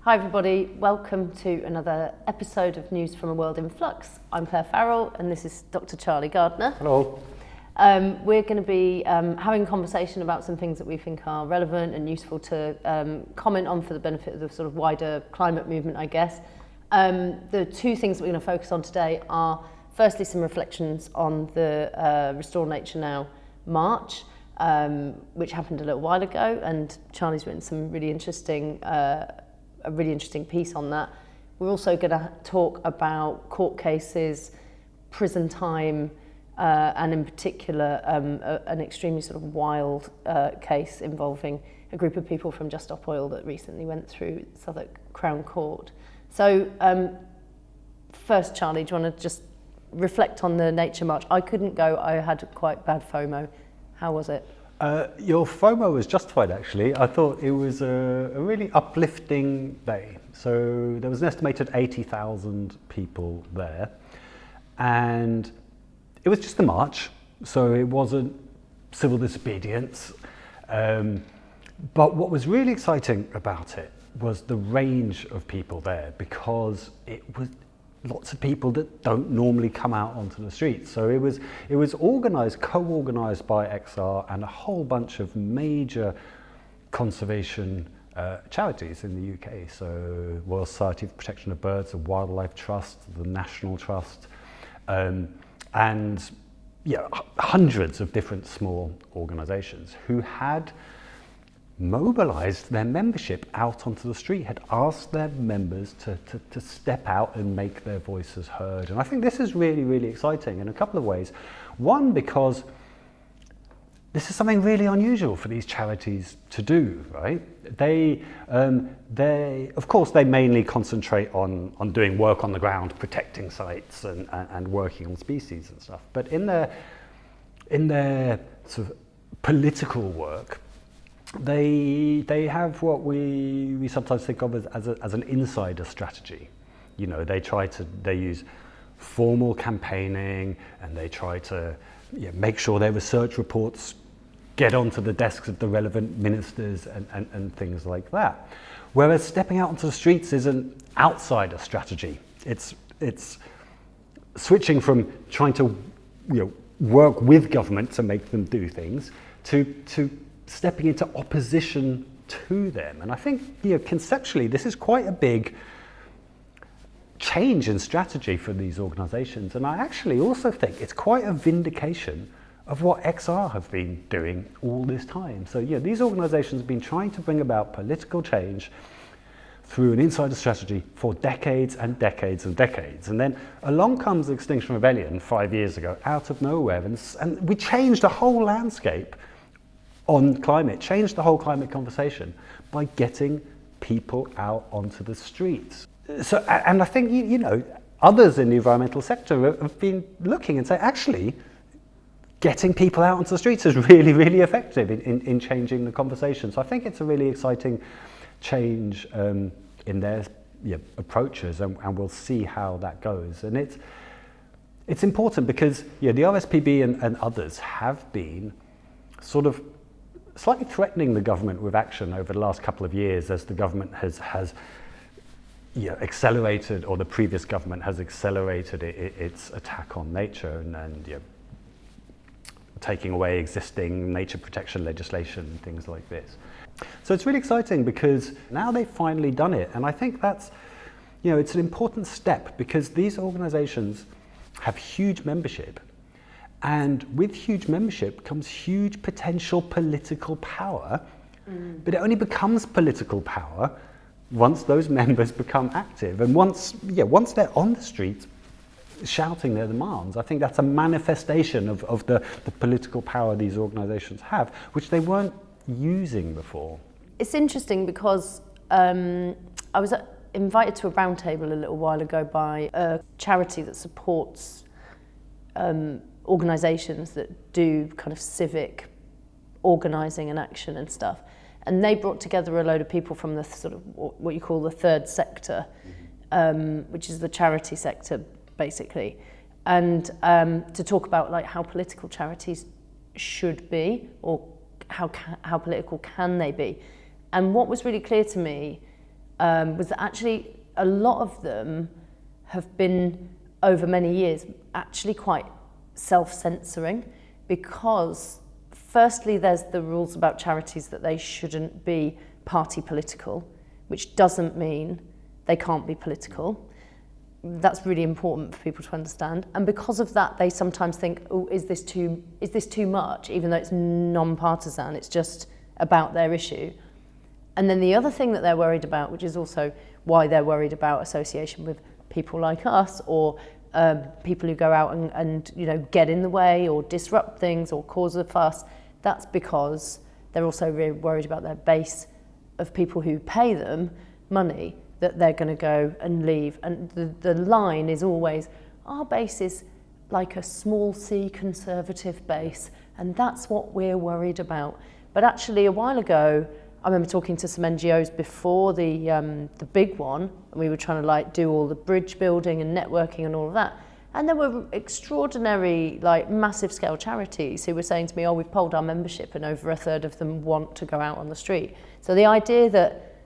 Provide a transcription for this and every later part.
Hi everybody, welcome to another episode of News from a World in Flux. I'm Clare Farrell and this is Dr Charlie Gardner. Hello. We're going to be having a conversation about some things that we think are relevant and useful to comment on for the benefit of the sort of wider climate movement, I guess. The two things that we're going to focus on today are firstly some reflections on the Restore Nature Now march, which happened a little while ago, and Charlie's written some really interesting a really interesting piece on that. We're also going to talk about court cases, prison time, and in particular an extremely sort of wild case involving a group of people from Just Stop Oil that recently went through Southwark Crown Court. So first, Charlie, do you want to just reflect on the Nature March? I couldn't go, I had quite bad FOMO. How was it? Your FOMO was justified, actually. I thought it was a really uplifting day. So there was an estimated 80,000 people there, and it was just a march, so it wasn't civil disobedience. But what was really exciting about it was the range of people there, because it was lots of people that don't normally come out onto the streets. So it was organised, co-organised by XR and a whole bunch of major conservation charities in the UK. So Royal Society for Protection of Birds, the Wildlife Trust, the National Trust, and hundreds of different small organisations who had mobilised their membership out onto the street, had asked their members to step out and make their voices heard. And I think this is really, really exciting in a couple of ways. One, because this is something really unusual for these charities to do, right? They of course, they mainly concentrate on doing work on the ground, protecting sites and working on species and stuff. But in their sort of political work, they have what we sometimes think of as an insider strategy. You know, they use formal campaigning, and they try to make sure their research reports get onto the desks of the relevant ministers and things like that. Whereas stepping out onto the streets is an outsider strategy. It's switching from trying to work with government to make them do things to stepping into opposition to them. And I think conceptually this is quite a big change in strategy for these organisations, and I actually also think it's quite a vindication of what XR have been doing all this time. So these organisations have been trying to bring about political change through an insider strategy for decades and decades and decades. And then along comes Extinction Rebellion 5 years ago, out of nowhere, and we changed the whole landscape on climate, changed the whole climate conversation by getting people out onto the streets. So, and I think, others in the environmental sector have been looking and say, actually, getting people out onto the streets is really, really effective in changing the conversation. So I think it's a really exciting change in their approaches, and we'll see how that goes. And it's important because the RSPB and others have been sort of slightly threatening the government with action over the last couple of years, as the government has accelerated, or the previous government has accelerated its attack on nature and taking away existing nature protection legislation and things like this. So it's really exciting because now they've finally done it, and I think that's it's an important step, because these organisations have huge membership. And with huge membership comes huge potential political power, but it only becomes political power once those members become active. And once they're on the street shouting their demands, I think that's a manifestation of the political power these organisations have, which they weren't using before. It's interesting because I was invited to a roundtable a little while ago by a charity that supports organisations that do kind of civic organising and action and stuff, and they brought together a load of people from the sort of what you call the third sector, which is the charity sector basically, and to talk about like how political charities should be, or how political can they be. And what was really clear to me was that actually a lot of them have been, over many years, actually quite self-censoring, because firstly there's the rules about charities that they shouldn't be party political, which doesn't mean they can't be political. That's really important for people to understand. And because of that, they sometimes think, oh, is this too much? Even though it's non-partisan, it's just about their issue. And then the other thing that they're worried about, which is also why they're worried about association with people like us, or people who go out and get in the way or disrupt things or cause a fuss, that's because they're also really worried about their base of people who pay them money, that they're going to go and leave. And the line is always, our base is like a small c conservative base, and that's what we're worried about. But actually, a while ago, I remember talking to some NGOs before the big one, and we were trying to do all the bridge building and networking and all of that. And there were extraordinary, massive scale charities who were saying to me, oh, we've polled our membership and over a third of them want to go out on the street. So the idea that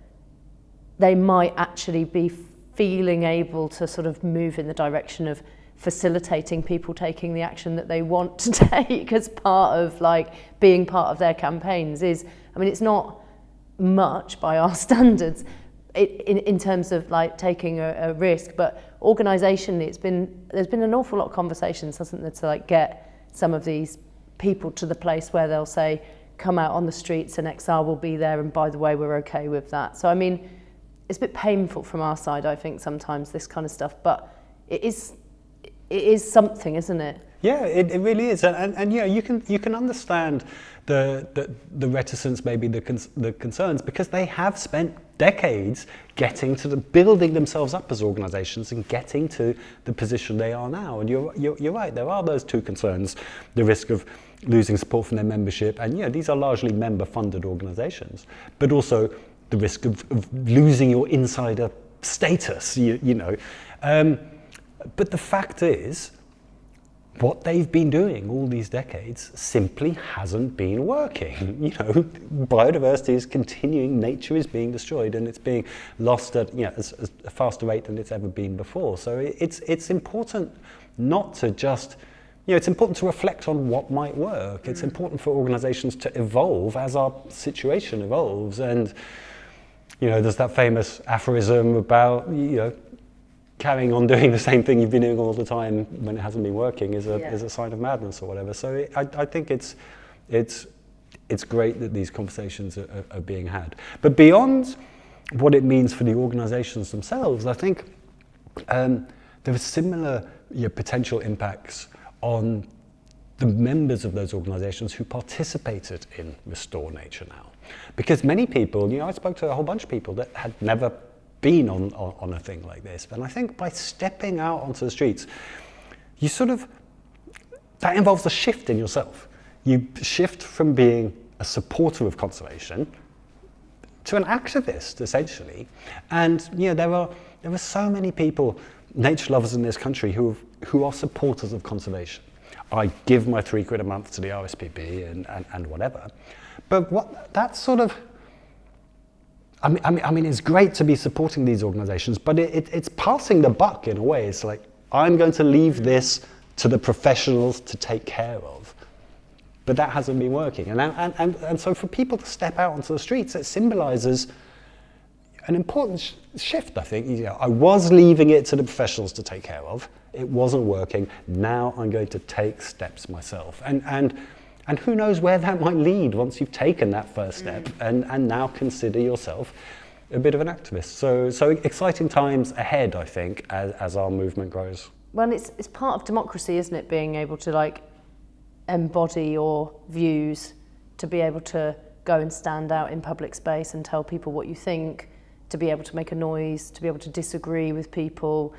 they might actually be feeling able to sort of move in the direction of facilitating people taking the action that they want to take as part of being part of their campaigns is, it's not much by our standards in terms of taking a risk, but organisationally there's been an awful lot of conversations, hasn't there, to get some of these people to the place where they'll say, come out on the streets and XR will be there, and by the way, we're okay with that. So it's a bit painful from our side, I think, sometimes, this kind of stuff, but it is something, isn't it? Yeah, it really is, and you can understand the reticence, maybe the concerns, because they have spent decades getting to building themselves up as organisations and getting to the position they are now. And you're right, there are those two concerns: the risk of losing support from their membership, and these are largely member-funded organisations, but also the risk of losing your insider status. But the fact is, what they've been doing all these decades simply hasn't been working. Biodiversity is continuing, nature is being destroyed, and it's being lost at a faster rate than it's ever been before. So it's important not to just, it's important to reflect on what might work. It's important for organisations to evolve as our situation evolves. And there's that famous aphorism about carrying on doing the same thing you've been doing all the time when it hasn't been working is a sign of madness or whatever. So I think it's great that these conversations are being had. But beyond what it means for the organisations themselves, I think there are similar potential impacts on the members of those organisations who participated in Restore Nature Now. Because many people, I spoke to a whole bunch of people that had never been on a thing like this. And I think by stepping out onto the streets, that involves a shift in yourself. You shift from being a supporter of conservation to an activist, essentially. And there are so many people, nature lovers in this country, who are supporters of conservation. I give my £3 a month to the RSPB and whatever. But that's sort of, it's great to be supporting these organisations, but it's passing the buck in a way. It's like, I'm going to leave this to the professionals to take care of. But that hasn't been working. And so for people to step out onto the streets, it symbolises an important shift, I think. I was leaving it to the professionals to take care of. It wasn't working. Now I'm going to take steps myself. And who knows where that might lead once you've taken that first step and now consider yourself a bit of an activist. So exciting times ahead, I think, as our movement grows. Well, it's part of democracy, isn't it? Being able to embody your views, to be able to go and stand out in public space and tell people what you think, to be able to make a noise, to be able to disagree with people,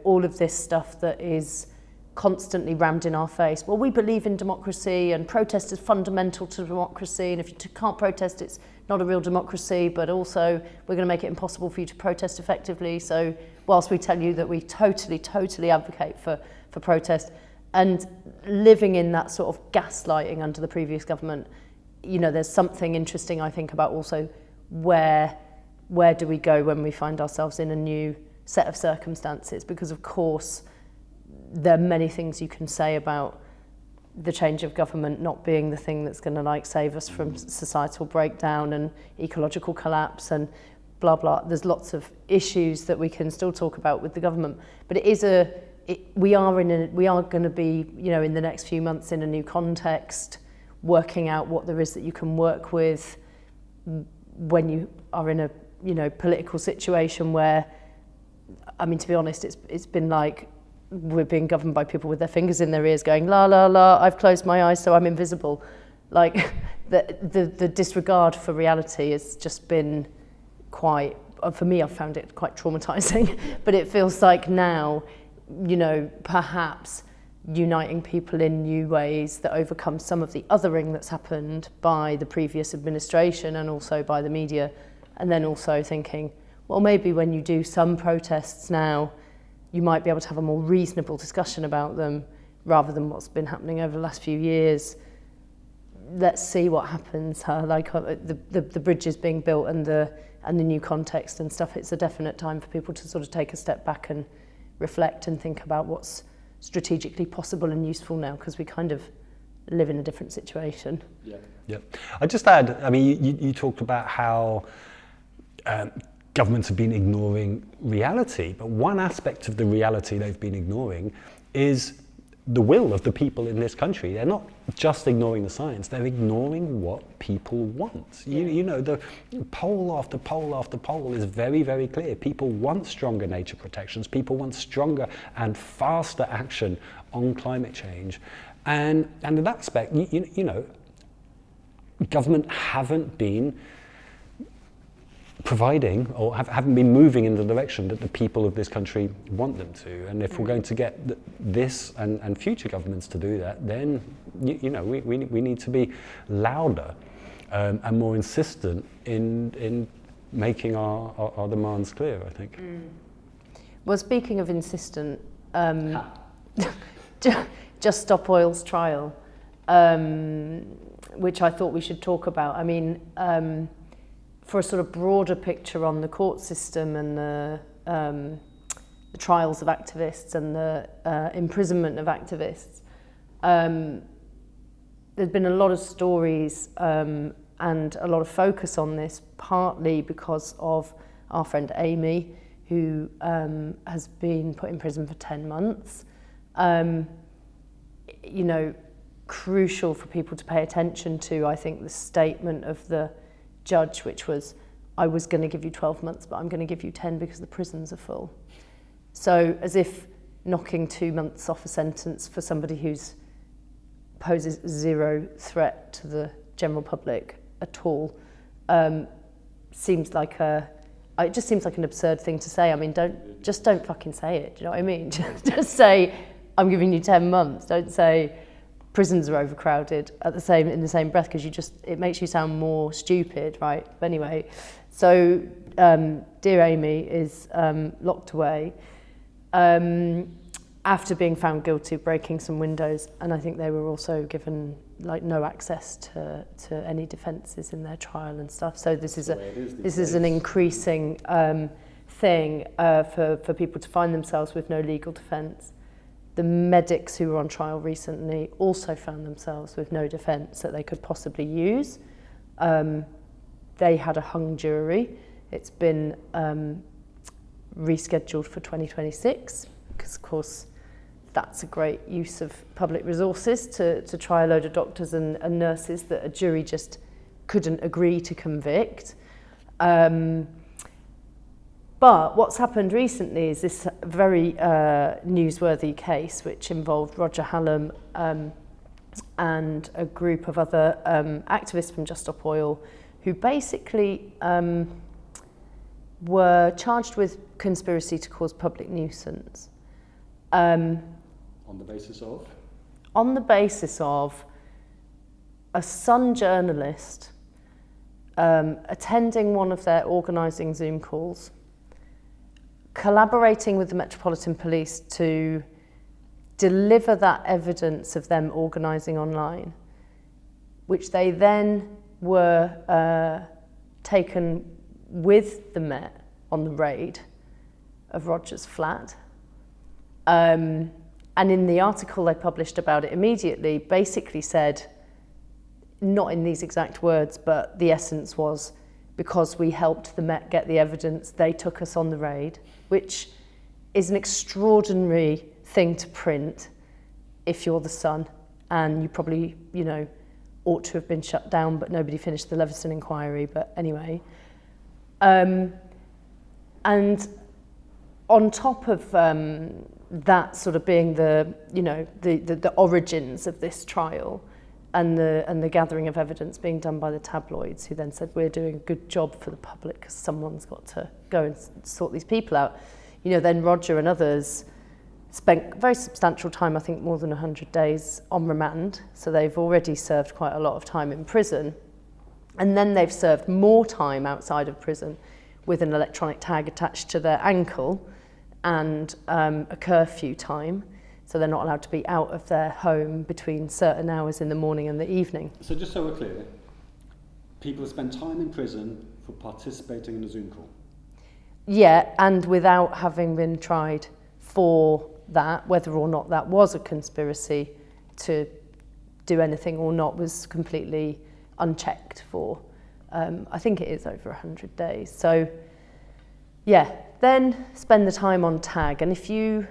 all of this stuff that is constantly rammed in our face. Well, we believe in democracy, and protest is fundamental to democracy, and if you can't protest, it's not a real democracy, but also we're going to make it impossible for you to protest effectively. So whilst we tell you that we totally advocate for protest, and living in that sort of gaslighting under the previous government, there's something interesting, I think, about also where where do we go when we find ourselves in a new set of circumstances? Because of course, there are many things you can say about the change of government not being the thing that's going to like save us from societal breakdown and ecological collapse and blah blah. There's lots of issues that we can still talk about with the government, but we are going to be, you know, in the next few months in a new context, working out what there is that you can work with when you are in a, you know, political situation where, I mean, to be honest, it's been like we're being governed by people with their fingers in their ears going, la, la, la, I've closed my eyes so I'm invisible. Like, the disregard for reality has just been quite, for me, I've found it quite traumatizing. But it feels like now, you know, perhaps uniting people in new ways that overcome some of the othering that's happened by the previous administration and also by the media. And then also thinking, well, maybe when you do some protests now, you might be able to have a more reasonable discussion about them rather than what's been happening over the last few years. Let's see what happens. Like the bridges being built and the new context and stuff. It's a definite time for people to sort of take a step back and reflect and think about what's strategically possible and useful now, because we kind of live in a different situation. Yeah. I just add, I mean, you talked about how governments have been ignoring reality, but one aspect of the reality they've been ignoring is the will of the people in this country. They're not just ignoring the science, they're ignoring what people want. You know, the poll after poll after poll is very, very clear. People want stronger nature protections, people want stronger and faster action on climate change. And in that aspect, you know, government haven't been providing or haven't been moving in the direction that the people of this country want them to. And if we're going to get this and future governments to do that, then you know, we need to be louder and more insistent in making our demands clear, I think. Well, speaking of insistent, Just Stop Oil's trial, which I thought we should talk about. I mean, for a sort of broader picture on the court system and the trials of activists and the imprisonment of activists, there's been a lot of stories and a lot of focus on this, partly because of our friend Amy, who has been put in prison for 10 months. You know, crucial for people to pay attention to, I think, the statement of the judge, which was, I was going to give you 12 months, but I'm going to give you 10 because the prisons are full. So as if knocking 2 months off a sentence for somebody who's poses zero threat to the general public at all seems like it just seems like an absurd thing to say. I mean, don't fucking say it. Do you know what I mean? Just say, I'm giving you 10 months. Don't say prisons are overcrowded in the same breath, because it makes you sound more stupid, right? But anyway, so dear Amy is locked away after being found guilty of breaking some windows, and I think they were also given like no access to any defences in their trial and stuff. So this is an increasing thing for people to find themselves with no legal defence. The medics who were on trial recently also found themselves with no defence that they could possibly use. They had a hung jury. It's been rescheduled for 2026 because, of course, that's a great use of public resources to try a load of doctors and nurses that a jury just couldn't agree to convict. But what's happened recently is this very newsworthy case which involved Roger Hallam and a group of other activists from Just Stop Oil who basically were charged with conspiracy to cause public nuisance. On the basis of? On the basis of a Sun journalist attending one of their organising Zoom calls, collaborating with the Metropolitan Police to deliver that evidence of them organising online, which they then were taken with the Met on the raid of Roger's flat. And in the article they published about it immediately, basically said, not in these exact words, but the essence was, because we helped the Met get the evidence, they took us on the raid, which is an extraordinary thing to print if you're the Sun, and you probably, ought to have been shut down, but nobody finished the Leveson inquiry, but anyway. And on top of that sort of being the origins of this trial, and the gathering of evidence being done by the tabloids, who then said, we're doing a good job for the public because someone's got to go and sort these people out. Then Roger and others spent very substantial time, I think more than 100 days on remand. So they've already served quite a lot of time in prison. And then they've served more time outside of prison with an electronic tag attached to their ankle and a curfew time. So they're not allowed to be out of their home between certain hours in the morning and the evening. So just so we're clear, people have spent time in prison for participating in a Zoom call? Yeah, and without having been tried for that, whether or not that was a conspiracy to do anything or not was completely unchecked for. I think it is over 100 days. So yeah, then spend the time on tag. And if you,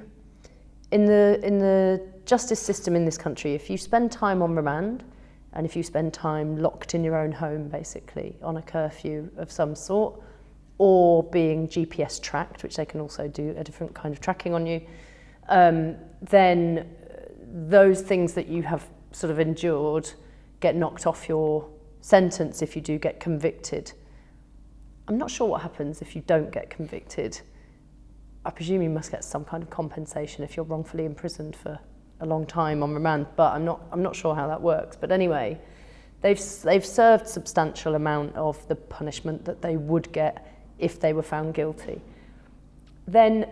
in the justice system in this country, if you spend time on remand, and if you spend time locked in your own home, basically, on a curfew of some sort, or being GPS tracked, which they can also do a different kind of tracking on you, then those things that you have sort of endured get knocked off your sentence if you do get convicted. I'm not sure what happens if you don't get convicted. I presume you must get some kind of compensation if you're wrongfully imprisoned for a long time on remand, but I'm not sure how that works. But anyway, they've served substantial amount of the punishment that they would get if they were found guilty. Then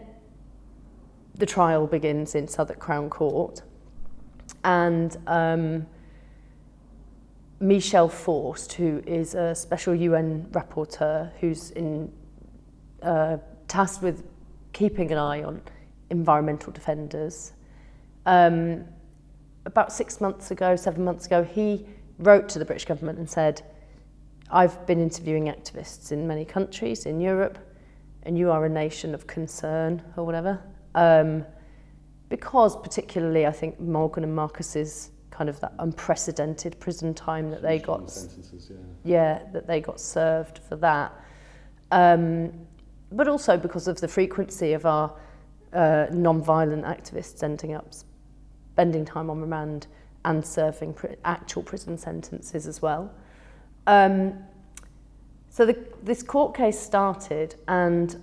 the trial begins in Southwark Crown Court, and Michel Forst, who is a special UN rapporteur who's tasked with keeping an eye on environmental defenders, about 7 months ago, he wrote to the British government and said, I've been interviewing activists in many countries in Europe, and you are a nation of concern, or whatever, because particularly I think Morgan and Marcus's kind of that unprecedented prison time that they got, that they got served for that, but also because of the frequency of our non-violent activists ending up spending time on remand and serving actual prison sentences as well. So this court case started, and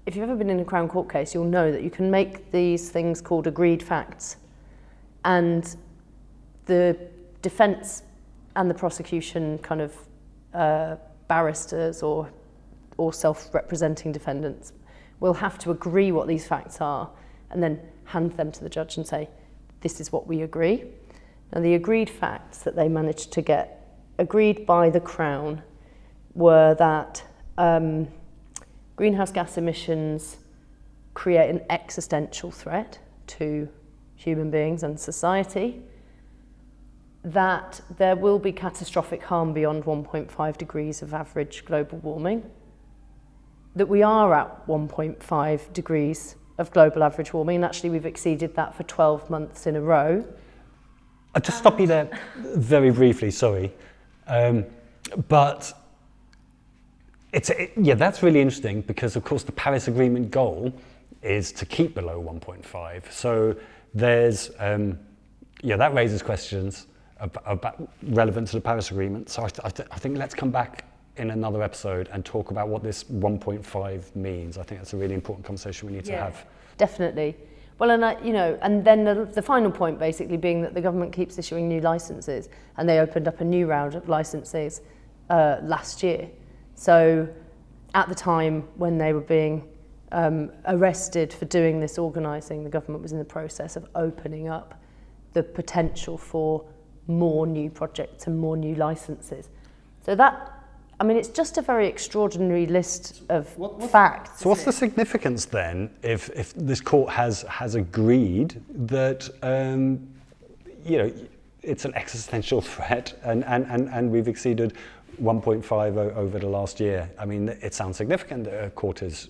if you've ever been in a Crown Court case, you'll know that you can make these things called agreed facts, and the defence and the prosecution kind of barristers or self-representing defendants will have to agree what these facts are and then hand them to the judge and say, this is what we agree. Now, the agreed facts that they managed to get agreed by the Crown were that greenhouse gas emissions create an existential threat to human beings and society, that there will be catastrophic harm beyond 1.5 degrees of average global warming, that we are at 1.5 degrees of global average warming, and actually we've exceeded that for 12 months in a row. I'll just stop you there very briefly, sorry. But that's really interesting because, of course, the Paris Agreement goal is to keep below 1.5. So there's, that raises questions about relevant to the Paris Agreement. So I think let's come back in another episode and talk about what this 1.5 means. I think that's a really important conversation we need to have. Definitely. Well, and then the final point basically being that the government keeps issuing new licences, and they opened up a new round of licences last year. So at the time when they were being arrested for doing this organising, the government was in the process of opening up the potential for more new projects and more new licences. So that I mean, it's just a very extraordinary list of facts. So what's the significance then if this court has agreed that it's an existential threat and we've exceeded 1.5 over the last year? I mean, it sounds significant that a court is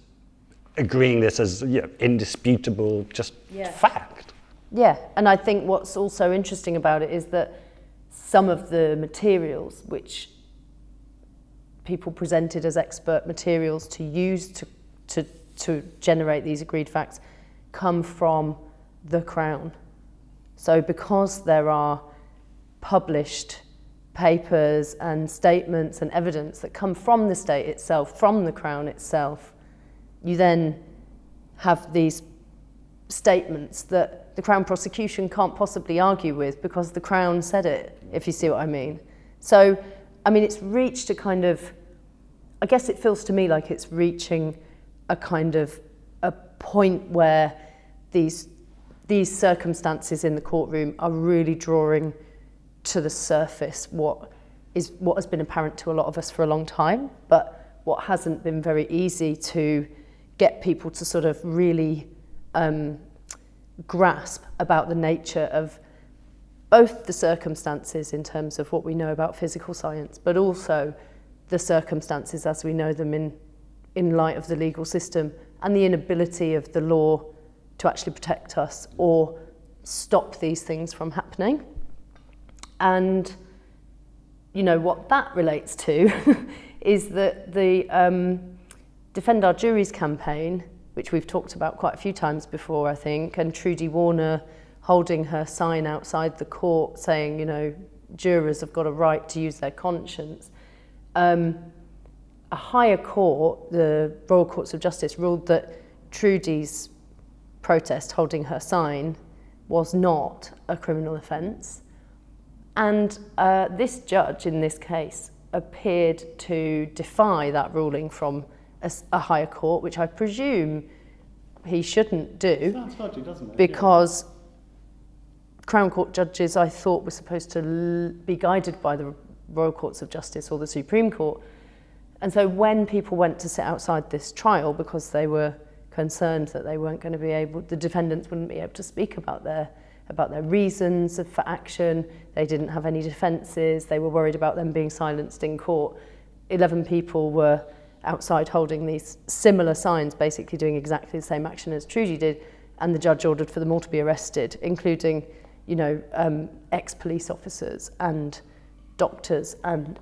agreeing this as indisputable fact. Yeah, and I think what's also interesting about it is that some of the materials which people presented as expert materials to use to generate these agreed facts come from the Crown. So because there are published papers and statements and evidence that come from the state itself, from the Crown itself, you then have these statements that the Crown prosecution can't possibly argue with because the Crown said it, if you see what I mean. So, I mean, it's reached a kind of, I guess it feels to me like it's reaching a kind of a point where these circumstances in the courtroom are really drawing to the surface what has been apparent to a lot of us for a long time, but what hasn't been very easy to get people to sort of really grasp about the nature of both the circumstances in terms of what we know about physical science, but also the circumstances as we know them in light of the legal system and the inability of the law to actually protect us or stop these things from happening. And what that relates to is that the Defend Our Juries campaign, which we've talked about quite a few times before, I think, and Trudy Warner holding her sign outside the court saying, jurors have got a right to use their conscience. A higher court, the Royal Courts of Justice, ruled that Trudy's protest holding her sign was not a criminal offence. And this judge in this case appeared to defy that ruling from a higher court, which I presume he shouldn't do. Sounds dodgy, doesn't it? Because Crown Court judges, I thought, were supposed to be guided by the Royal Courts of Justice or the Supreme Court. And so when people went to sit outside this trial because they were concerned that they weren't going to be able, the defendants wouldn't be able to speak about their reasons for action, they didn't have any defences, they were worried about them being silenced in court. 11 people were outside holding these similar signs, basically doing exactly the same action as Trudy did, and the judge ordered for them all to be arrested, including, ex-police officers and doctors, and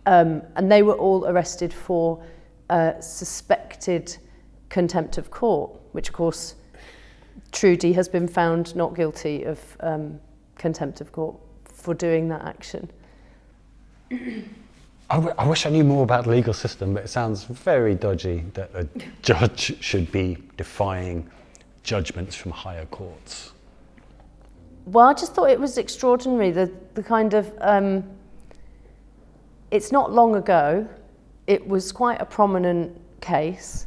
and they were all arrested for suspected contempt of court, which of course Trudy has been found not guilty of contempt of court for doing that action. I wish I knew more about the legal system, but it sounds very dodgy that a judge should be defying judgments from higher courts. Well, I just thought it was extraordinary, the kind of... it's not long ago, it was quite a prominent case.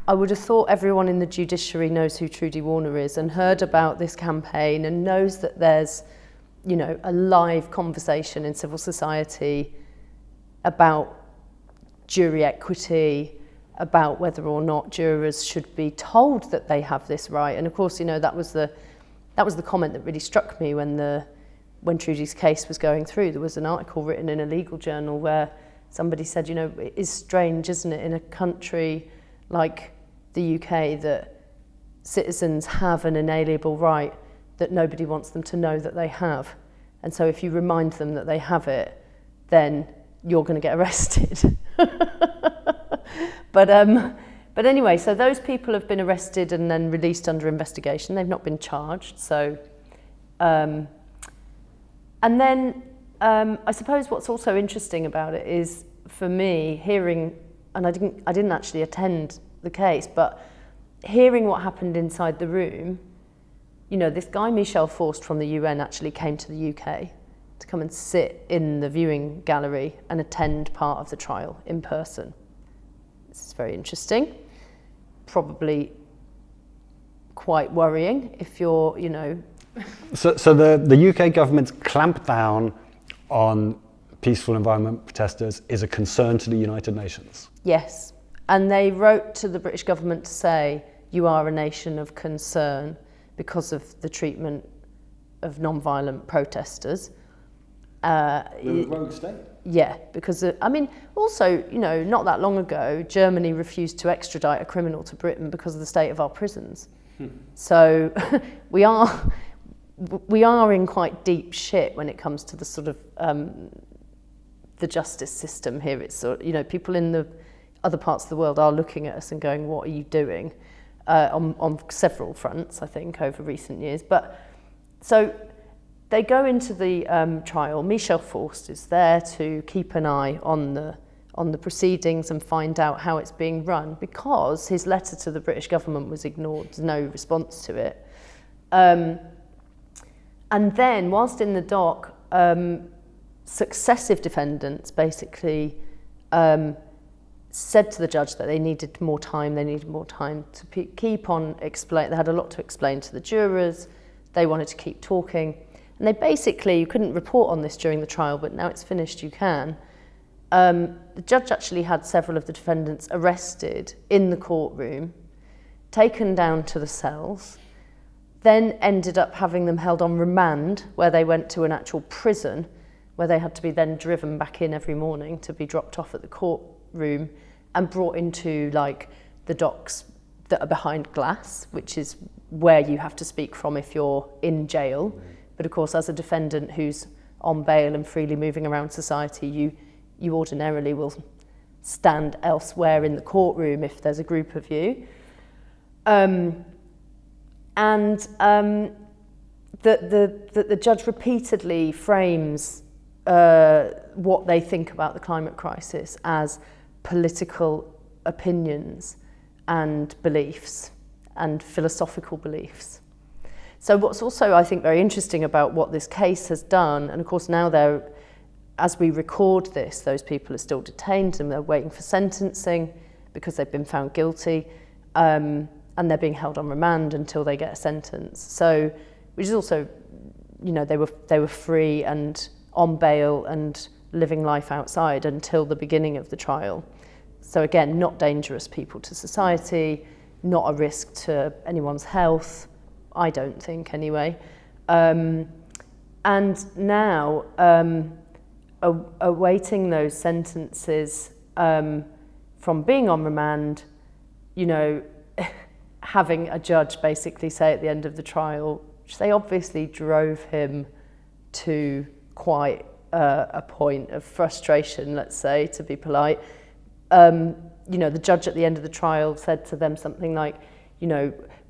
I would have thought everyone in the judiciary knows who Trudy Warner is and heard about this campaign and knows that there's, a live conversation in civil society about jury equity, about whether or not jurors should be told that they have this right. And of course, that was the comment that really struck me when Trudy's case was going through. There was an article written in a legal journal where somebody said, it is strange, isn't it, in a country like the UK that citizens have an inalienable right that nobody wants them to know that they have. And so if you remind them that they have it, then you're going to get arrested. But anyway, so those people have been arrested and then released under investigation. They've not been charged. So, and then I suppose what's also interesting about it is, for me, hearing, and I didn't actually attend the case, but hearing what happened inside the room, this guy Michel Forst from the UN actually came to the UK to come and sit in the viewing gallery and attend part of the trial in person. This is very interesting, probably quite worrying if you're, So the UK government's clamped down on peaceful environment protesters is a concern to the United Nations. Yes, and they wrote to the British government to say, you are a nation of concern because of the treatment of non-violent protesters. We're a rogue state. Yeah, because, also, not that long ago, Germany refused to extradite a criminal to Britain because of the state of our prisons. So we are in quite deep shit when it comes to the sort of the justice system here. It's people in the other parts of the world are looking at us and going, what are you doing? On several fronts, I think, over recent years. But so they go into the trial. Michel Faust is there to keep an eye on the proceedings and find out how it's being run, because his letter to the British government was ignored. There's no response to it. And then, whilst in the dock, successive defendants basically said to the judge that they needed more time to keep on explain. They had a lot to explain to the jurors. They wanted to keep talking. And they basically, you couldn't report on this during the trial, but now it's finished, you can. The judge actually had several of the defendants arrested in the courtroom, taken down to the cells, then ended up having them held on remand, where they went to an actual prison, where they had to be then driven back in every morning to be dropped off at the courtroom and brought into the docks that are behind glass, which is where you have to speak from if you're in jail. But of course, as a defendant who's on bail and freely moving around society, you ordinarily will stand elsewhere in the courtroom if there's a group of you. The judge repeatedly frames what they think about the climate crisis as political opinions and beliefs and philosophical beliefs. So what's also, I think, very interesting about what this case has done, and of course now as we record this, those people are still detained and they're waiting for sentencing because they've been found guilty, and they're being held on remand until they get a sentence. So, which is also, they were free and on bail and living life outside until the beginning of the trial. So again, not dangerous people to society, not a risk to anyone's health, I don't think anyway. And now, awaiting those sentences from being on remand, having a judge basically say at the end of the trial, which they obviously drove him to quite a point of frustration, let's say, to be polite. The judge at the end of the trial said to them something like,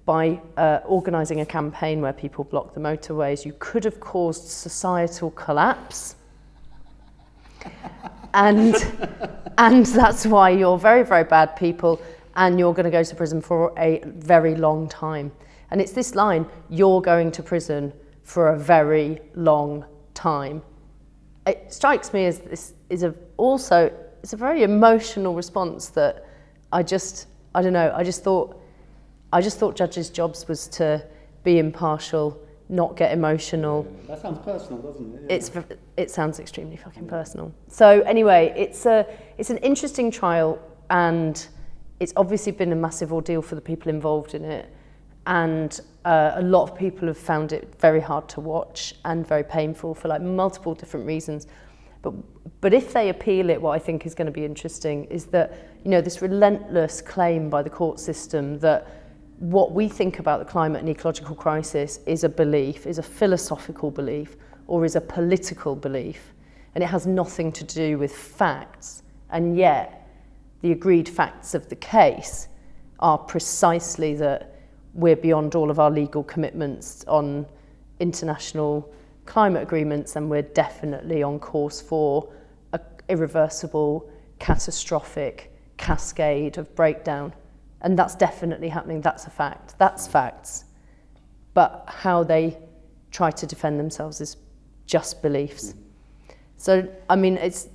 by organising a campaign where people block the motorways, you could have caused societal collapse. and that's why you're very, very bad people, and you're going to go to prison for a very long time. And it's this line, you're going to prison for a very long time. It strikes me as this is it's a very emotional response that I just thought judges' jobs was to be impartial, not get emotional. That sounds personal, doesn't it? Yeah. It sounds extremely fucking personal. So anyway, it's an interesting trial, and it's obviously been a massive ordeal for the people involved in it, and a lot of people have found it very hard to watch and very painful for multiple different reasons. But if they appeal it, what I think is going to be interesting is that this relentless claim by the court system that what we think about the climate and ecological crisis is a belief, is a philosophical belief, or is a political belief, and it has nothing to do with facts. And yet, the agreed facts of the case are precisely that we're beyond all of our legal commitments on international climate agreements, and we're definitely on course for an irreversible, catastrophic cascade of breakdown. And that's definitely happening. That's a fact. That's facts. But how they try to defend themselves is just beliefs. So, it's,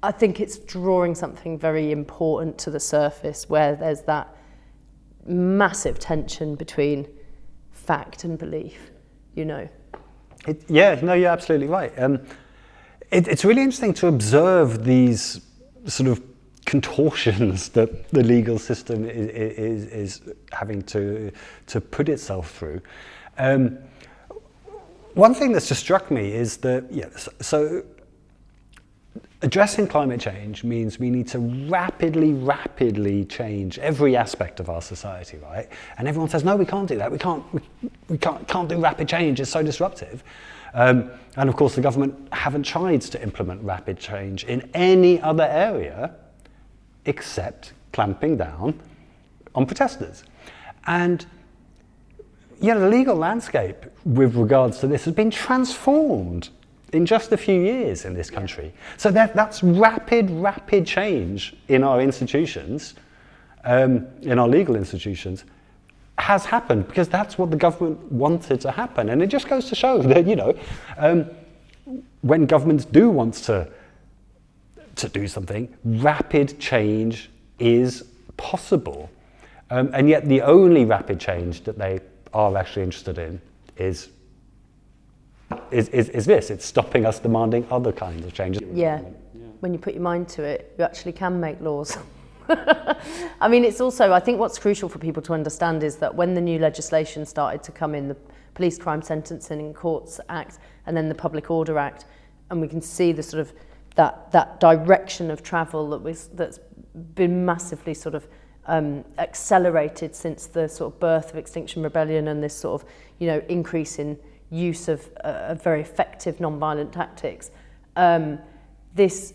I think it's drawing something very important to the surface, where there's that massive tension between fact and belief, Yeah, no, you're absolutely right. it's really interesting to observe these sort of contortions that the legal system is having to put itself through. One thing that's just struck me is that, so addressing climate change means we need to rapidly change every aspect of our society, right? And everyone says, no, we can't do that. We can't do rapid change. It's so disruptive. And of course, the government haven't tried to implement rapid change in any other area except clamping down on protesters. And the legal landscape with regards to this has been transformed in just a few years in this country. So that's rapid change in our institutions, in our legal institutions, has happened because that's what the government wanted to happen. And it just goes to show that, when governments do want to do something, rapid change is possible. And yet the only rapid change that they are actually interested in is this. It's stopping us demanding other kinds of changes. Yeah. When you put your mind to it, you actually can make laws. I mean, it's also, I think what's crucial for people to understand is that when the new legislation started to come in, the Police Crime Sentencing and Courts Act, and then the Public Order Act, and we can see the sort of that direction of travel that's been massively sort of accelerated since the sort of birth of Extinction Rebellion and this sort of increase in use of very effective non-violent tactics. This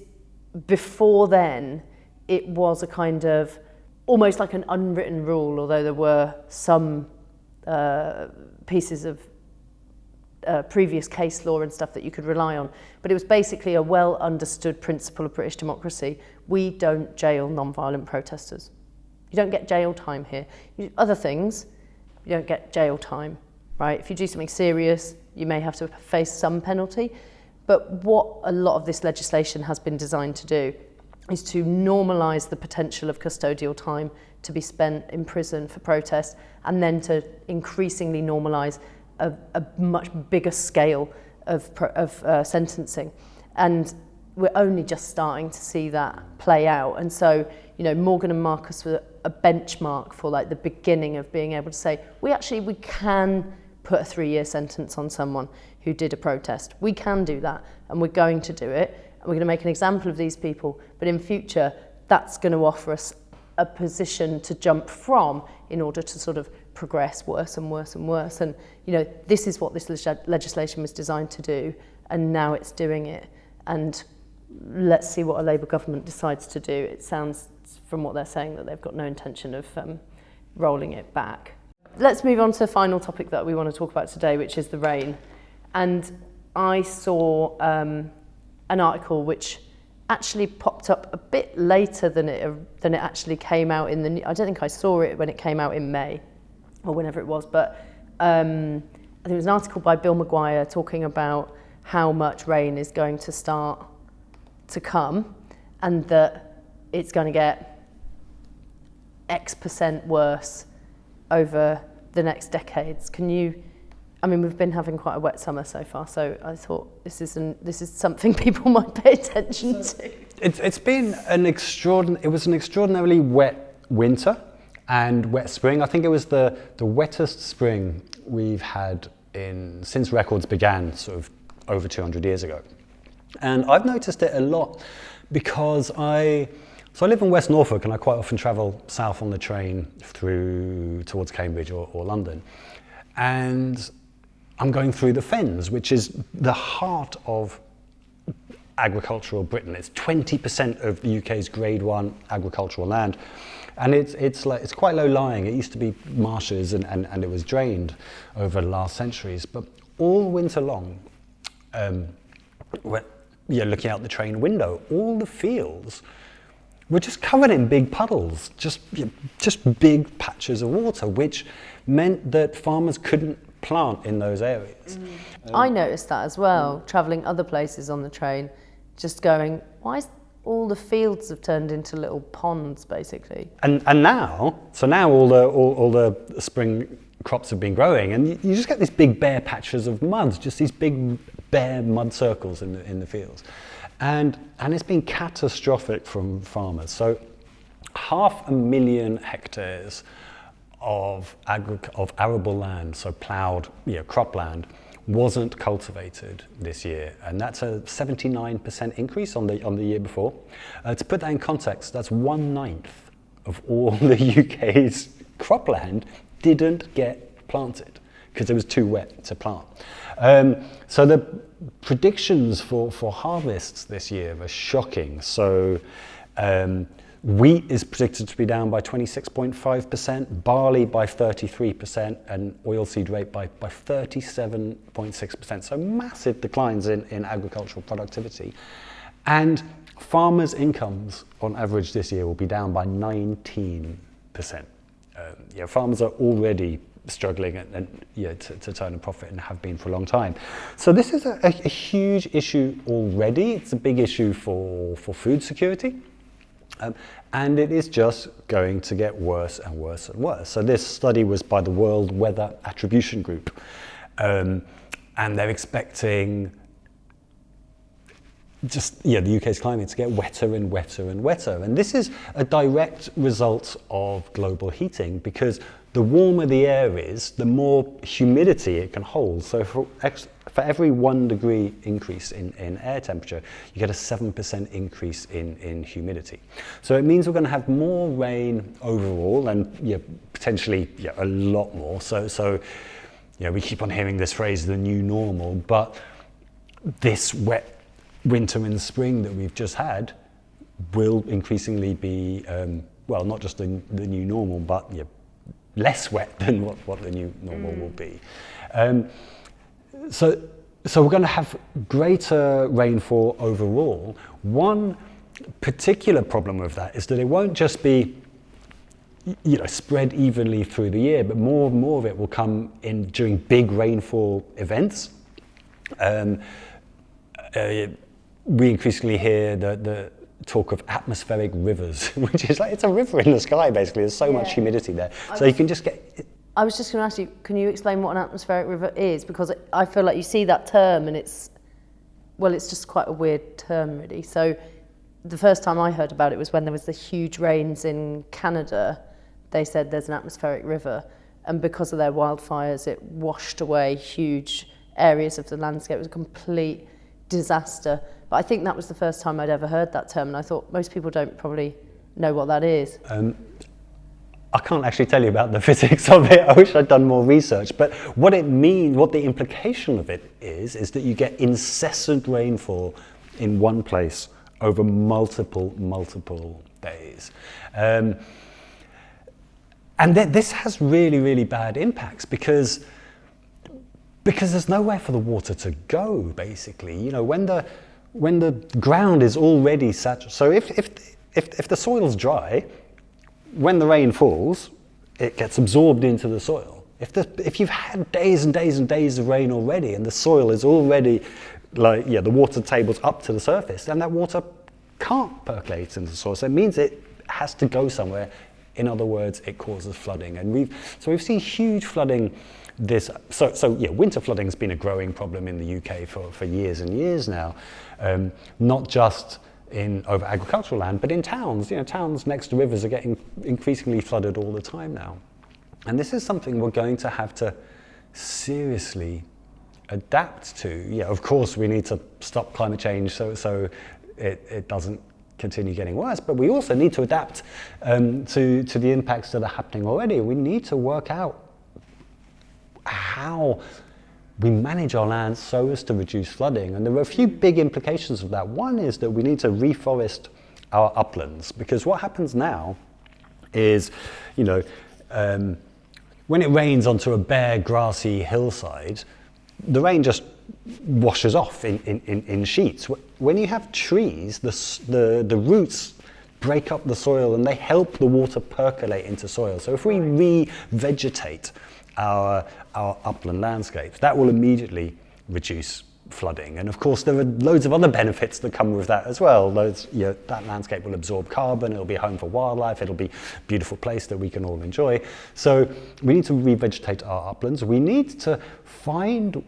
before then, it was a kind of almost like an unwritten rule, although there were some pieces of previous case law and stuff that you could rely on. But it was basically a well understood principle of British democracy. We don't jail non-violent protesters. You don't get jail time here. Other things, you don't get jail time, right? If you do something serious, you may have to face some penalty. But what a lot of this legislation has been designed to do is to normalise the potential of custodial time to be spent in prison for protest, and then to increasingly normalise a much bigger scale of sentencing. And we're only just starting to see that play out. And so, Morgan and Marcus were a benchmark for like the beginning of being able to say, we can put a 3-year sentence on someone who did a protest. We can do that, and we're going to do it, and we're going to make an example of these people. But in future, that's going to offer us a position to jump from in order to sort of progress worse and worse and worse. And this is what this legislation was designed to do, and now it's doing it. And let's see what a Labour government decides to do. It sounds, from what they're saying, that they've got no intention of rolling it back. Let's move on to the final topic that we want to talk about today, which is the rain. And I saw an article which actually popped up a bit later than it actually came out in the. I don't think I saw it when it came out in May, or whenever it was. But I think it was an article by Bill Maguire talking about how much rain is going to start to come, and that it's going to get X% worse over the next decades. We've been having quite a wet summer so far, so I thought this is something people might pay attention to. It's been it was an extraordinarily wet winter and wet spring. I think it was the wettest spring we've had since records began, sort of over 200 years ago. And I've noticed it a lot because I live in West Norfolk, and I quite often travel south on the train through towards Cambridge or London. And I'm going through the Fens, which is the heart of agricultural Britain. It's 20% of the UK's Grade 1 agricultural land. And it's quite low lying. It used to be marshes and it was drained over the last centuries. But all winter long, looking out the train window, all the fields were just covered in big puddles, just big patches of water, which meant that farmers couldn't plant in those areas. I noticed that as well, travelling other places on the train, just going, why is all the fields have turned into little ponds, basically? And now all the spring crops have been growing, and you just get these big bare patches of mud, just these big bare mud circles in the fields. And it's been catastrophic from farmers. So 500,000 hectares of arable land, so ploughed cropland, wasn't cultivated this year, and that's a 79% increase on the year before. To put that in context, that's 1/9 of all the UK's cropland didn't get planted because it was too wet to plant. So the predictions for harvests this year are shocking. So wheat is predicted to be down by 26.5%, barley by 33%, and oilseed rape by 37.6%. So massive declines in agricultural productivity. And farmers' incomes on average this year will be down by 19%. Farmers are already struggling to turn a profit and have been for a long time. So this is a huge issue already. It's a big issue for food security. And it is just going to get worse and worse and worse. So this study was by the World Weather Attribution Group, and they're expecting the UK's climate to get wetter and wetter and wetter. And this is a direct result of global heating, because the warmer the air is, the more humidity it can hold. So for every 1 degree increase in air temperature, you get a 7% increase in humidity. So it means we're going to have more rain overall, and potentially a lot more. So we keep on hearing this phrase, the new normal, but this wet winter and spring that we've just had will increasingly be, not just the new normal, but less wet than what the new normal will be. So we're going to have greater rainfall overall. One particular problem with that is that it won't just be spread evenly through the year, but more of it will come in during big rainfall events. We increasingly hear the talk of atmospheric rivers, which is like, it's a river in the sky basically. There's so much humidity there. So you can just get... I was just going to ask you, can you explain what an atmospheric river is? Because I feel like you see that term and it's just quite a weird term really. So the first time I heard about it was when there was the huge rains in Canada. They said there's an atmospheric river, and because of their wildfires it washed away huge areas of the landscape. It was a complete disaster. But I think that was the first time I'd ever heard that term, and I thought most people don't probably know what that is. I can't actually tell you about the physics of it. I wish I'd done more research. But what it means, what the implication of it is that you get incessant rainfall in one place over multiple days. And this has really, really bad impacts because there's nowhere for the water to go, basically. When the ground is already saturated, so if the soil's dry, when the rain falls, it gets absorbed into the soil. If you've had days and days and days of rain already, and the soil is already the water table's up to the surface, then that water can't percolate into the soil. So it means it has to go somewhere. In other words, it causes flooding, and we've seen huge flooding. Winter flooding has been a growing problem in the UK for years and years now, not just over agricultural land, but in towns. Towns next to rivers are getting increasingly flooded all the time now. And this is something we're going to have to seriously adapt to. Of course, we need to stop climate change so it doesn't continue getting worse, but we also need to adapt to the impacts that are happening already. We need to work out how we manage our land so as to reduce flooding. And there are a few big implications of that. One is that we need to reforest our uplands, because what happens now is, when it rains onto a bare grassy hillside, the rain just washes off in sheets. When you have trees, the roots break up the soil and they help the water percolate into soil. So if we re-vegetate our upland landscapes, that will immediately reduce flooding. And of course, there are loads of other benefits that come with that as well. That landscape will absorb carbon, it'll be a home for wildlife, it'll be a beautiful place that we can all enjoy. So we need to revegetate our uplands. We need to find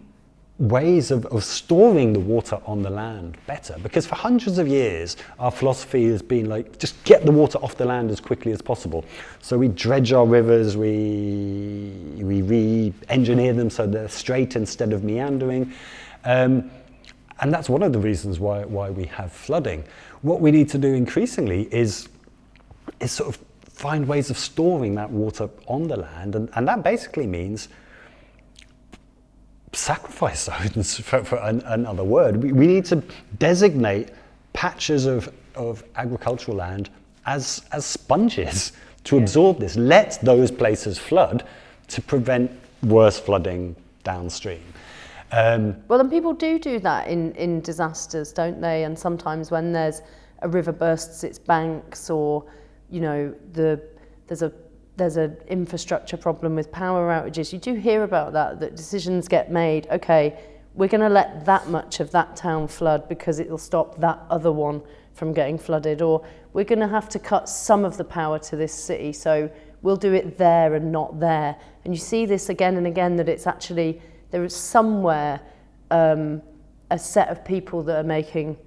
ways of storing the water on the land better, because for hundreds of years our philosophy has been like, just get the water off the land as quickly as possible. So we dredge our rivers, we re-engineer them so they're straight instead of meandering, and that's one of the reasons why we have flooding. What we need to do increasingly is sort of find ways of storing that water on the land, and that basically means sacrifice zones, for another word. We need to designate patches of agricultural land as sponges to absorb this. Let those places flood to prevent worse flooding downstream. Well, and people do that in disasters, don't they? And sometimes when there's a river bursts its banks, or there's an infrastructure problem with power outages, you do hear about that decisions get made, okay, we're going to let that much of that town flood because it'll stop that other one from getting flooded, or we're going to have to cut some of the power to this city, so we'll do it there and not there. And you see this again and again, that it's actually, there is somewhere a set of people that are making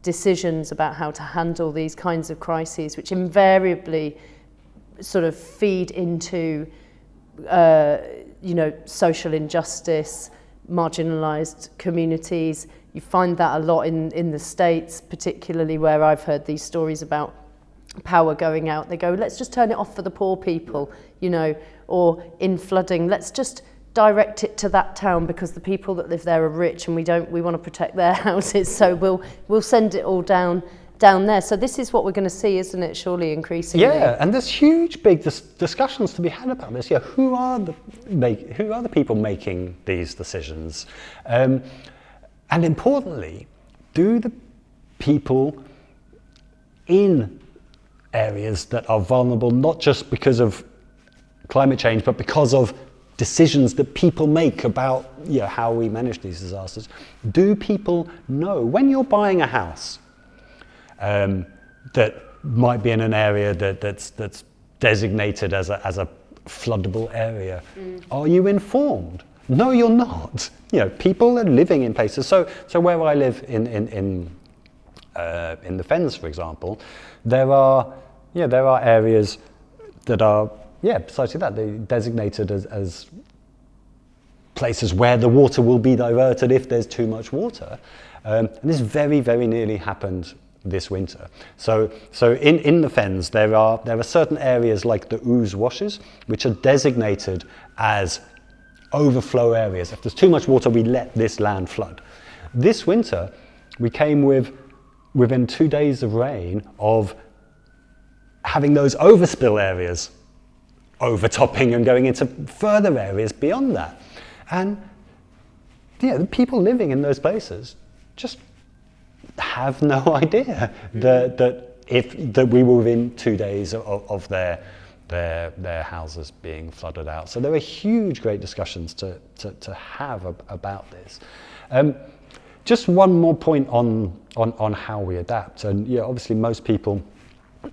decisions about how to handle these kinds of crises, which invariably sort of feed into social injustice, marginalised communities. You find that a lot in the States, particularly where I've heard these stories about power going out. They go, let's just turn it off for the poor people, or in flooding, let's just direct it to that town because the people that live there are rich and we want to protect their houses, so we'll send it all down there. So this is what we're going to see, isn't it, surely, increasingly? Yeah, and there's huge, big discussions to be had about this. Yeah, who are the people making these decisions? And importantly, do the people in areas that are vulnerable, not just because of climate change, but because of decisions that people make about how we manage these disasters, do people know when you're buying a house that might be in an area that's designated as a floodable area? Are you informed? No, you're not. People are living in places. So where I live in the Fens, for example, there are areas that are precisely that. They're designated as places where the water will be diverted if there's too much water. And this very, very nearly happened this winter. So in the Fens, there are certain areas like the ooze washes, which are designated as overflow areas. If there's too much water, we let this land flood. This winter, we came within 2 days of rain of having those overspill areas overtopping and going into further areas beyond that. And the people living in those places just have no idea that we were within 2 days of their houses being flooded out. So there are huge, great discussions to have about this. Just one more point on how we adapt. And obviously most people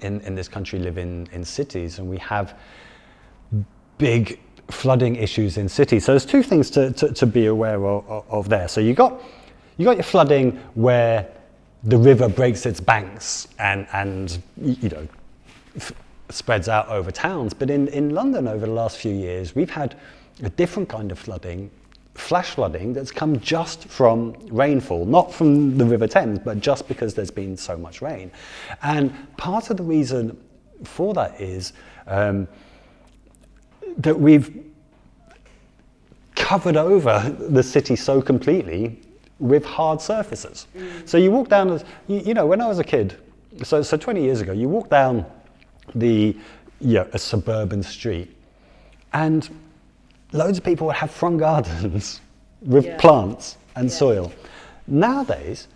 in this country live in cities, and we have big flooding issues in cities. So there's two things to be aware of there. So you got your flooding where the river breaks its banks and spreads out over towns. But in London over the last few years, we've had a different kind of flooding, flash flooding, that's come just from rainfall, not from the River Thames, but just because there's been so much rain. And part of the reason for that is that we've covered over the city so completely with hard surfaces. So you walk down, when I was a kid, so 20 years ago, you walk down a suburban street, and loads of people would have front gardens with plants and soil. Nowadays,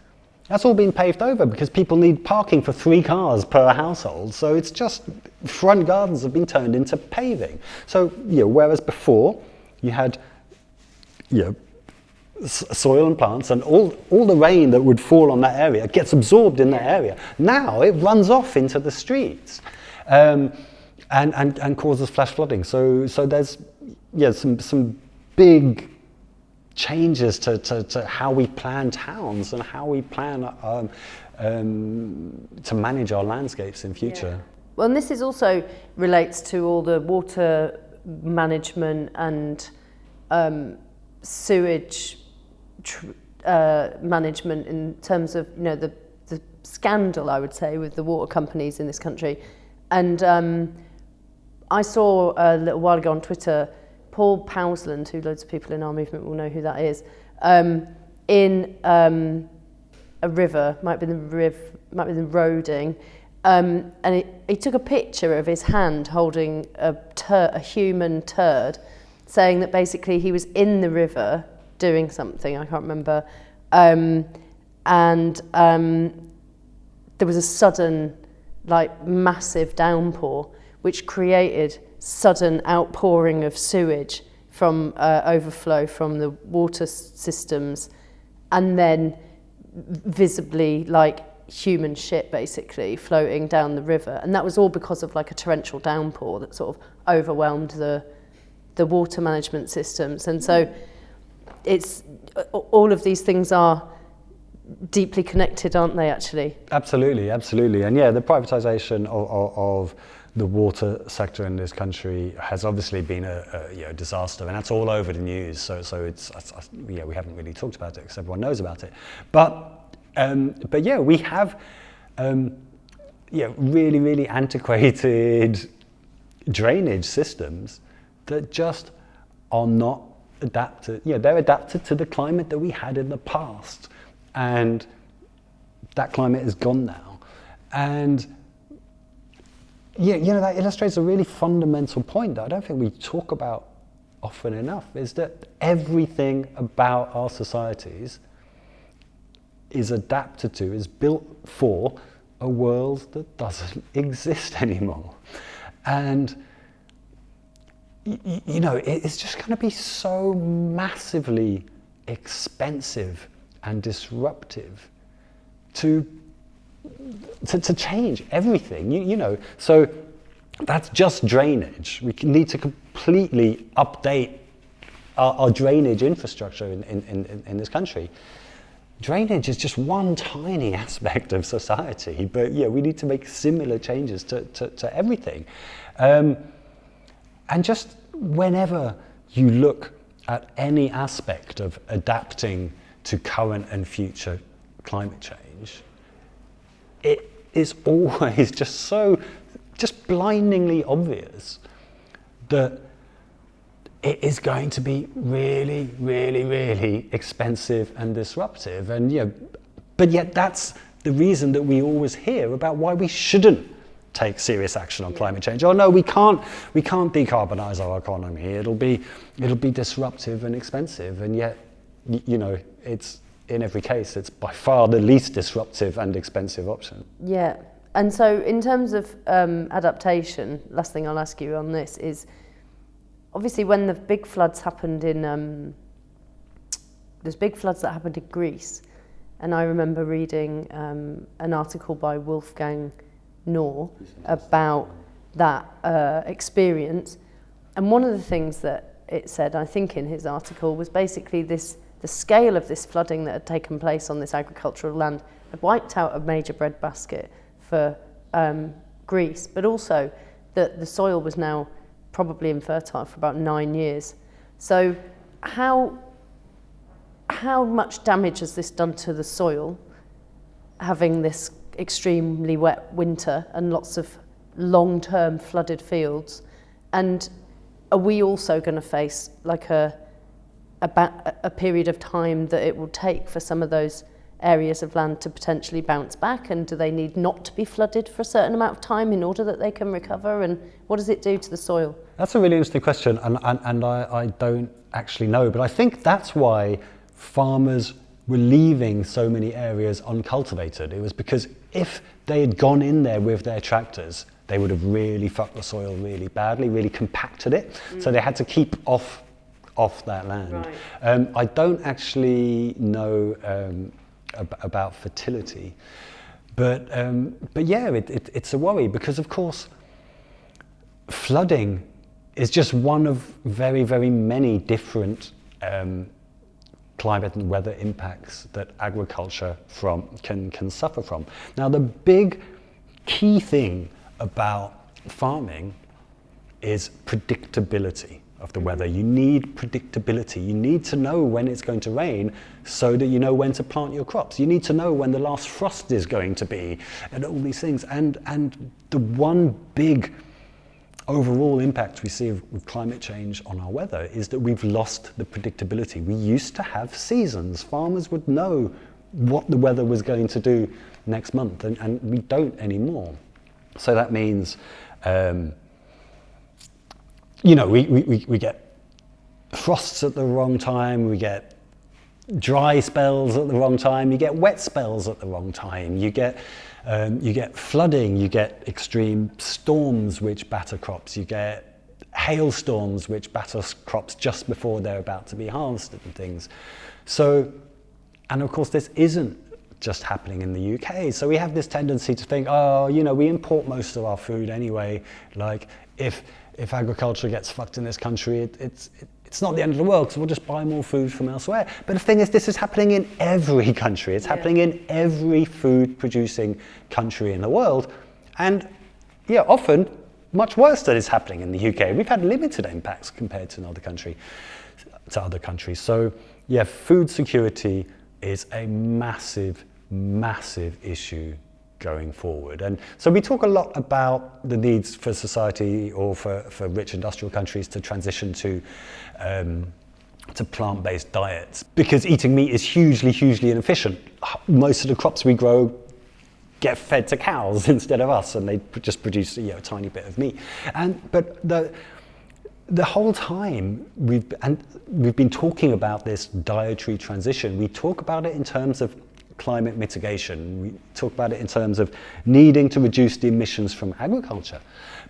that's all been paved over because people need parking for 3 cars per household. So it's just front gardens have been turned into paving. So whereas before you had soil and plants, and all the rain that would fall on that area gets absorbed in that area. Now it runs off into the streets and causes flash flooding. So there's some big changes to how we plan towns and how we plan to manage our landscapes in future. Yeah. Well, and this is also relates to all the water management and sewage management in terms of, you know, the scandal, I would say, with the water companies in this country. And I saw a little while ago on Twitter, Paul Powsland, who loads of people in our movement will know who that is, in a river, might be the Roding, and he took a picture of his hand holding a human turd, saying that basically he was in the river doing something, I can't remember, and there was a sudden, like, massive downpour, which created sudden outpouring of sewage from overflow from the water systems, and then visibly, like, human shit basically floating down the river. And that was all because of, like, a torrential downpour that sort of overwhelmed the water management systems. And so it's all of these things are deeply connected, aren't they, actually? Absolutely. And yeah, the privatization of the water sector in this country has obviously been a disaster, and that's all over the news. So it's we haven't really talked about it because everyone knows about it. But yeah, we have really, really antiquated drainage systems that just are not adapted. Yeah, they're adapted to the climate that we had in the past, and that climate is gone now. And yeah, you know, that illustrates a really fundamental point that I don't think we talk about often enough, is that everything about our societies is adapted to, is built for a world that doesn't exist anymore. And you know, it's just going to be so massively expensive and disruptive to change everything, you know. So that's just drainage. We need to completely update our drainage infrastructure in this country. Drainage is just one tiny aspect of society, but yeah, we need to make similar changes to everything. And just whenever you look at any aspect of adapting to current and future climate change, it is always just blindingly obvious that it is going to be really, really, really expensive and disruptive. And yeah, but yet that's the reason that we always hear about why we shouldn't take serious action on climate change. Oh no, we can't decarbonize our economy. It'll be disruptive and expensive. And yet, you know, it's in every case, it's by far the least disruptive and expensive option. Yeah. And so in terms of adaptation, last thing I'll ask you on this is, obviously when the big floods happened in, there's big floods that happened in Greece, and I remember reading an article by Wolfgang Knorr about that experience. And one of the things that it said, I think in his article, was basically the scale of this flooding that had taken place on this agricultural land had wiped out a major breadbasket for Greece, but also that the soil was now probably infertile for about 9 years. So how much damage has this done to the soil, having this extremely wet winter and lots of long-term flooded fields? And are we also going to face like a period of time that it will take for some of those areas of land to potentially bounce back? And do they need not to be flooded for a certain amount of time in order that they can recover? And what does it do to the soil? That's a really interesting question, and I don't actually know, but I think that's why farmers were leaving so many areas uncultivated. It was because if they had gone in there with their tractors, they would have really fucked the soil really badly, really compacted it. So they had to keep off off that land. Right. I don't actually know about fertility, but yeah, it's a worry because, of course, flooding is just one of very, very many different climate and weather impacts that agriculture can suffer from. Now, the big key thing about farming is predictability of the weather. You need predictability. You need to know when it's going to rain so that you know when to plant your crops. You need to know when the last frost is going to be, and all these things. And the one big overall impact we see with climate change on our weather is that we've lost the predictability. We used to have seasons. Farmers would know what the weather was going to do next month, and we don't anymore. So that means, we get frosts at the wrong time, we get dry spells at the wrong time, you get wet spells at the wrong time, you get flooding, you get extreme storms which batter crops, you get hailstorms which batter crops just before they're about to be harvested and things. So, and of course this isn't just happening in the UK. So we have this tendency to think, we import most of our food anyway. Like if agriculture gets fucked in this country, it's not the end of the world because we'll just buy more food from elsewhere. But the thing is, this is happening in every country. It's happening in every food-producing country in the world. And yeah, often much worse than is happening in the UK. We've had limited impacts compared to other countries. So yeah, food security is a massive, massive issue going forward. And so we talk a lot about the needs for society or for rich industrial countries to transition to plant-based diets, because eating meat is hugely, hugely inefficient. Most of the crops we grow get fed to cows instead of us, and they just produce a tiny bit of meat. But the whole time we've been talking about this dietary transition, we talk about it in terms of climate mitigation. We talk about it in terms of needing to reduce the emissions from agriculture.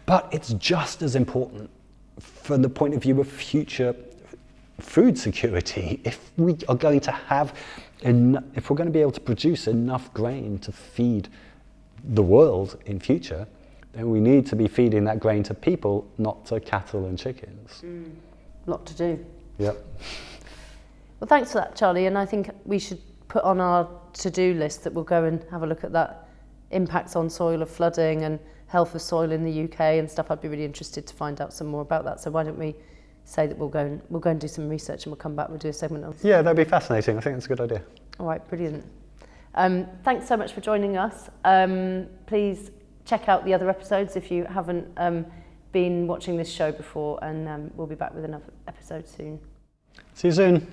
But it's just as important from the point of view of future food security. If we are going to if we're going to be able to produce enough grain to feed the world in future, then we need to be feeding that grain to people, not to cattle and chickens. Lot to do. Yep. Well, thanks for that, Charlie. And I think we should put on our to-do list that we'll go and have a look at that impacts on soil of flooding and health of soil in the UK and stuff. I'd be really interested to find out some more about that. So why don't we say that we'll go and do some research, and we'll come back, we'll do a segment on. Yeah, that'd be fascinating. I think that's a good idea. All right, brilliant. Thanks so much for joining us. Please check out the other episodes if you haven't been watching this show before, and we'll be back with another episode soon. See you soon.